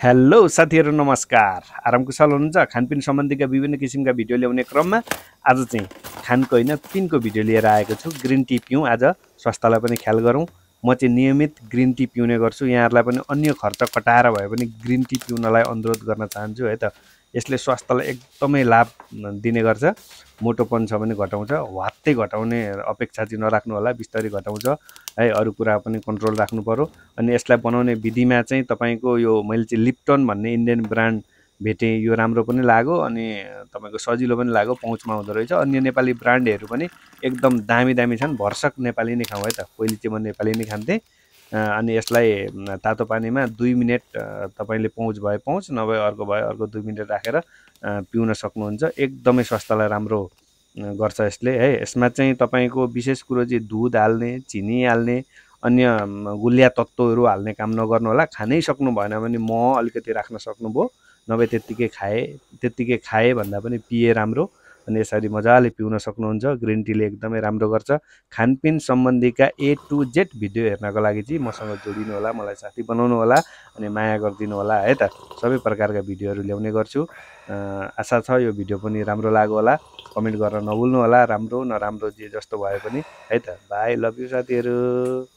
Hello साथीहरु नमस्कार। आराम कुशल हुनुहुन्छ? खानपिन सम्बन्धीका विभिन्न किसिमका भिडियो ल्याउने क्रममा आज चाहिँ खानको हैन पिनको भिडियो लिएर आएको छु। ग्रीन टी पिउँ आज, स्वास्थ्यलाई पनि ख्याल गरौँ। म चाहिँ नियमित ग्रीन टी पिउने गर्छु। यहाँहरुलाई पनि अन्य खर्च कटाएर भए पनि ग्रीन टी पिउनलाई अनुरोध गर्न चाहन्छु है त। यसले स्वास्थ्यलाई एकदमै लाभ दिने गर्छ। मोटोपन छ भने घटाउँछ, वात्तै घटाउने अपेक्षा चाहिँ नराख्नु होला, बिस्तारै घटाउँछ है। अरु कुरा पनि कन्ट्रोल राख्नु पर्यो। अनि यसलाई बनाउने विधिमा चाहिँ तपाईको यो मैले चाहिँ लिप्टन भन्ने इन्डियन ब्रान्ड भेटे, यो राम्रो पनि लाग्यो अनि तपाईको सजिलो पनि लाग्यो, पहुँचमा हुँदो रहेछ। अन्य नेपाली ब्रान्डहरु पनि एकदम दामी दामी छन्। भरसक नेपाली नै खाउँ है त। पहिले चाहिँ म नेपाली नै खान्थे। अनि यसलाई तातो पानीमा 2 मिनेट तपाईले पहुँच भए पहुँच, नभए अर्को भए अर्को 2 मिनेट राखेर पिउन सक्नुहुन्छ। एकदमै स्वास्थ्यलाई राम्रो गर्छ यसले है। यसमा चाहिँ तपाईको विशेष कुरो चाहिँ दूध हाल्ने, चिनी हाल्ने, अन्य गुलिया तत्त्वहरु हाल्ने काम नगर्नु होला। खानै सक्नु भएन भने मह अलिकति राख्न सक्नुभयो, नभए त्यतिकै खाए भन्दा पनि पिए राम्रो। अनि यसरी मजाले पिउन सक्नुहुन्छ। ग्रीन टीले एकदमै राम्रो गर्छ। खानपिन सम्बन्धीका ए टु जेड भिडियो हेर्नको लागि चाहिँ मसँग जोडिनु होला, मलाई साथी बनाउनु होला अनि माया गरिदिनु होला है त। सबै प्रकारका भिडियोहरु ल्याउने गर्छु। आशा छ यो भिडियो पनि राम्रो लाग्यो होला। कमेन्ट गर्न नभुल्नु होला, राम्रो नराम्रो जे जस्तो भए पनि है त। बाइ, लभ यु साथीहरु।